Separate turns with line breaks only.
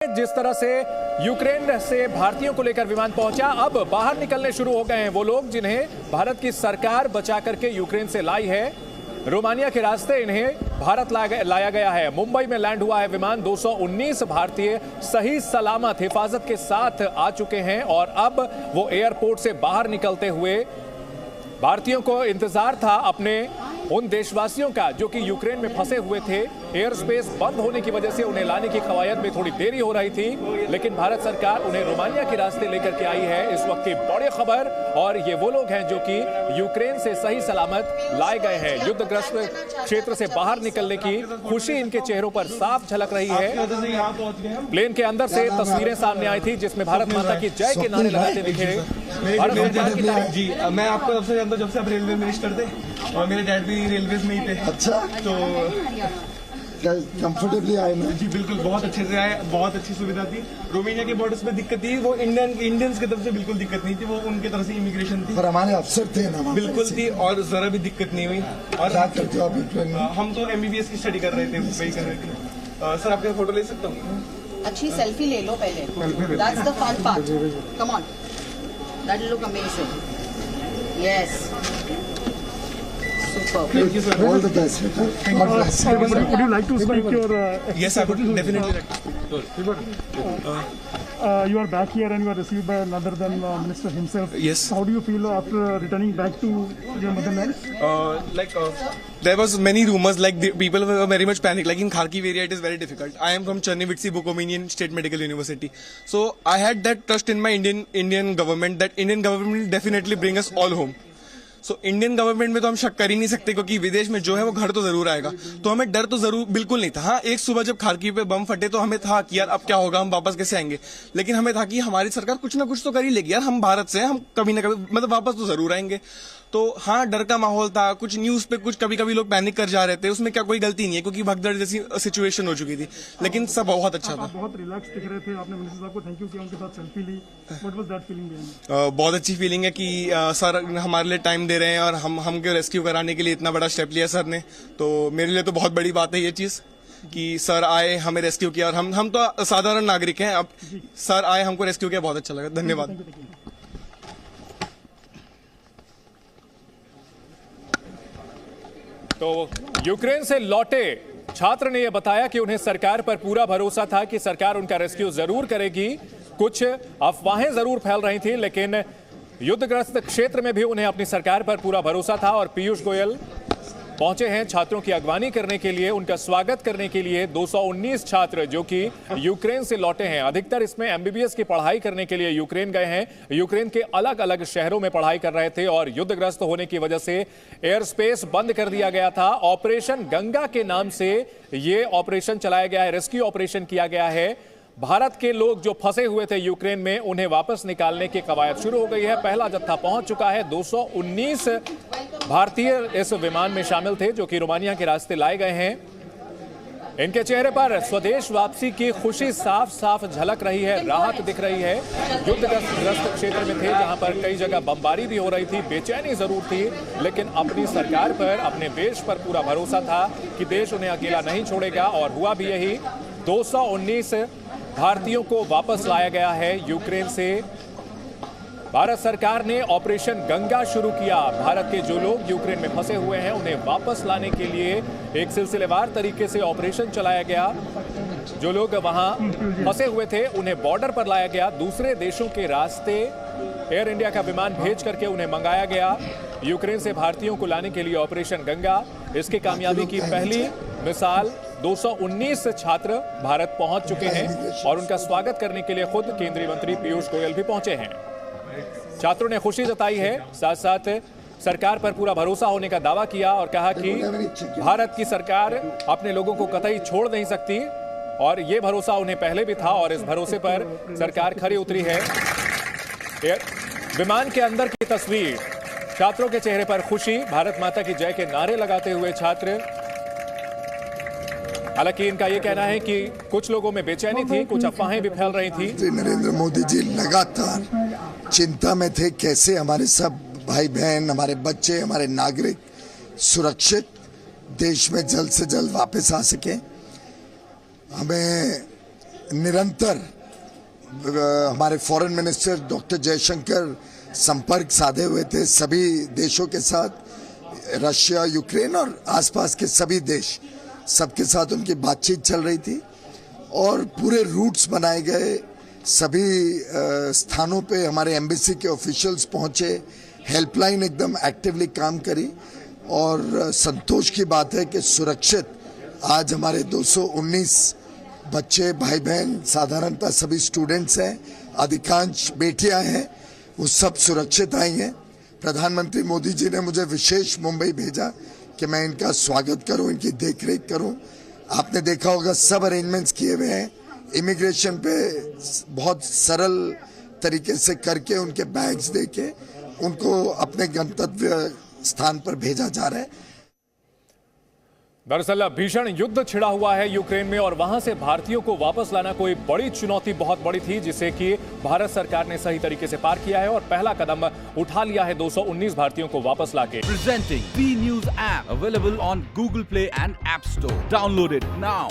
जिस तरह से यूक्रेन से भारतीयों को लेकर विमान पहुंचा, अब बाहर निकलने शुरू हो गए हैं वो लोग जिन्हें भारत की सरकार बचा करके यूक्रेन से लाई है। रोमानिया के रास्ते इन्हें भारत लाया गया है। मुंबई में लैंड हुआ है विमान। 219 भारतीय सही सलामत हिफाजत के साथ आ चुके हैं और अब वो एयरपोर्ट से बाहर निकलते हुए भारतीयों को इंतजार था अपने उन देशवासियों का जो कि यूक्रेन में फंसे हुए थे। एयर स्पेस बंद होने की वजह से उन्हें लाने की कवायद में थोड़ी देरी हो रही थी, लेकिन भारत सरकार उन्हें रोमानिया के रास्ते लेकर के आई है। इस वक्त की बड़ी खबर, और ये वो लोग हैं जो कि यूक्रेन से सही सलामत लाए गए हैं। युद्धग्रस्त क्षेत्र से बाहर निकलने की खुशी इनके चेहरों पर साफ झलक रही है। प्लेन के अंदर से तस्वीरें सामने आई थी जिसमें भारत माता की जय के नारे लगाते दिखे।
जी, मैं आपको सबसे जानता हूं, जब से आप रेलवे मिनिस्टर थे और मेरे डैड भी रेलवेज में ही थे।
अच्छा,
तो
कंफर्टेबली आए ना?
जी बिल्कुल, बहुत अच्छे से आए, बहुत अच्छी सुविधा थी। रोमानिया के बॉर्डर्स पे दिक्कत थी, वो इंडियंस की तरफ से बिल्कुल दिक्कत नहीं थी, वो उनकी तरफ से इमिग्रेशन थी।
पर हमारे अफसर थे ना,
बिल्कुल थी और जरा भी दिक्कत नहीं हुई। और
क्या करते हो आप यूक्रेन में?
हम तो MBBS की स्टडी कर रहे थे, वही कर रहे थे। सर, आपके फोटो ले सकता हूँ?
अच्छी सेल्फी ले लो पहले। That's the fun part. Come on. That will look amazing. Yes. Superb.
Thank you, sir.
All the best. God bless.
Would you like to speak your?
Yes, I would definitely like to speak.
You are back here and you are received by none other than Minister himself.
Yes.
How do you feel after returning back to your motherland?
There was many rumors, like the people were very much panicked. Like in Kharkiv area, it is very difficult. I am from Chernivtsi Bukominian State Medical University, so I had that trust in my Indian government that Indian government will definitely bring us all home. So Indian government में तो हम शक कर ही नहीं सकते, क्योंकि विदेश में जो है वो घर तो जरूर आएगा। तो हमें डर तो जरूर बिल्कुल नहीं था। हाँ, एक सुबह जब खारकीव पे बम फटे तो हमें था कि यार अब क्या होगा, हम वापस कैसे आएंगे। लेकिन हमें था कि हमारी सरकार कुछ ना कुछ तो कर ही लेगी यार, हम भारत से हैं, हम कभी ना कभी मतलब वापस तो जरूर आएंगे। तो हाँ, डर का माहौल था। कुछ न्यूज पे कुछ कभी कभी लोग पैनिक कर जा रहे थे, उसमें क्या कोई गलती नहीं है, क्योंकि भगदड़ जैसी सिचुएशन हो चुकी थी। लेकिन सब बहुत अच्छा था।
बहुत रिलैक्स दिख रहे थे, आपने मिनिस्टर साहब को थैंक यू किया, उनके साथ सेल्फी ली। What was that feeling?
बहुत अच्छी फीलिंग है कि सर हमारे लिए टाइम दे रहे हैं और हमको रेस्क्यू कराने के लिए इतना बड़ा स्टेप लिया सर ने। तो मेरे लिए तो बहुत बड़ी बात है ये चीज कि सर आए, हमें रेस्क्यू किया। और हम तो साधारण नागरिक हैं, अब सर आए, हमको रेस्क्यू किया, बहुत अच्छा लगा। धन्यवाद।
तो यूक्रेन से लौटे छात्र ने यह बताया कि उन्हें सरकार पर पूरा भरोसा था कि सरकार उनका रेस्क्यू जरूर करेगी। कुछ अफवाहें जरूर फैल रही थी, लेकिन युद्धग्रस्त क्षेत्र में भी उन्हें अपनी सरकार पर पूरा भरोसा था। और पीयूष गोयल पहुंचे हैं छात्रों की अगवानी करने के लिए, उनका स्वागत करने के लिए। 219 छात्र जो कि यूक्रेन से लौटे हैं, अधिकतर इसमें MBBS की पढ़ाई करने के लिए यूक्रेन गए हैं। यूक्रेन के अलग अलग शहरों में पढ़ाई कर रहे थे और युद्धग्रस्त होने की वजह से एयर स्पेस बंद कर दिया गया था। ऑपरेशन गंगा के नाम से ये ऑपरेशन चलाया गया है, रेस्क्यू ऑपरेशन किया गया है। भारत के लोग जो फंसे हुए थे यूक्रेन में, उन्हें वापस निकालने की कवायद शुरू हो गई है। पहला जत्था पहुंच चुका है। 219 भारतीय इस विमान में शामिल थे जो कि रोमानिया के रास्ते लाए गए हैं। इनके चेहरे पर स्वदेश वापसी की खुशी साफ साफ झलक रही है, राहत दिख रही है। युद्धग्रस्त क्षेत्र में थे जहां पर कई जगह बमबारी भी हो रही थी, बेचैनी जरूर थी, लेकिन अपनी सरकार पर, अपने देश पर पूरा भरोसा था कि देश उन्हें अकेला नहीं छोड़ेगा। और हुआ भी यही। 219 भारतीयों को वापस लाया गया है यूक्रेन से। भारत सरकार ने ऑपरेशन गंगा शुरू किया। भारत के जो लोग यूक्रेन में फंसे हुए हैं उन्हें वापस लाने के लिए एक सिलसिलेवार तरीके से ऑपरेशन चलाया गया। जो लोग वहां फंसे हुए थे उन्हें बॉर्डर पर लाया गया। दूसरे देशों के रास्ते एयर इंडिया का विमान भेज करके उन्हें मंगाया गया। यूक्रेन से भारतीयों को लाने के लिए ऑपरेशन गंगा, इसकी कामयाबी की पहली मिसाल 219 छात्र भारत पहुंच चुके हैं और उनका स्वागत करने के लिए खुद केंद्रीय मंत्री पीयूष गोयल भी पहुंचे हैं। छात्रों ने खुशी जताई है, साथ साथ सरकार पर पूरा भरोसा होने का दावा किया और कहा कि भारत की सरकार अपने लोगों को कतई छोड़ नहीं सकती। और ये भरोसा उन्हें पहले भी था और इस भरोसे पर सरकार खरी उतरी है। विमान के अंदर की तस्वीर, छात्रों के चेहरे पर खुशी, भारत माता की जय के नारे लगाते हुए छात्र। हालांकि इनका यह कहना है कि कुछ लोगों में बेचैनी थी, कुछ अफवाहें भी फैल रही थी।
नरेंद्र मोदी जी लगातार चिंता में थे कैसे हमारे सब भाई बहन, हमारे बच्चे, हमारे नागरिक सुरक्षित देश में जल्द से जल्द वापस आ सके। हमें निरंतर हमारे फॉरेन मिनिस्टर डॉक्टर जयशंकर संपर्क साधे हुए थे सभी देशों के साथ, रशिया, यूक्रेन और आसपास के सभी देश, सबके साथ उनकी बातचीत चल रही थी और पूरे रूट्स बनाए गए। सभी स्थानों पे हमारे एम्बेसी के ऑफिशियल्स पहुंचे, हेल्पलाइन एकदम एक्टिवली काम करी और संतोष की बात है कि सुरक्षित आज हमारे 219 बच्चे, भाई बहन, साधारणतः सभी स्टूडेंट्स हैं, अधिकांश बेटियां हैं, वो सब सुरक्षित आई हैं। प्रधानमंत्री मोदी जी ने मुझे विशेष मुंबई भेजा कि मैं इनका स्वागत करूं, इनकी देखरेख करूं। आपने देखा होगा सब अरेंजमेंट्स किए हुए हैं, इमिग्रेशन पे बहुत सरल तरीके से करके उनके बैग्स देके उनको अपने गंतव्य स्थान पर भेजा जा रहा है।
दरअसल भीषण युद्ध छिड़ा हुआ है यूक्रेन में और वहां से भारतीयों को वापस लाना कोई बड़ी चुनौती बहुत बड़ी थी, जिसे कि भारत सरकार ने सही तरीके से पार किया है और पहला कदम उठा लिया है 219 भारतीयों को वापस लाके।
Presenting B News app available on Google Play and App Store. Download it now.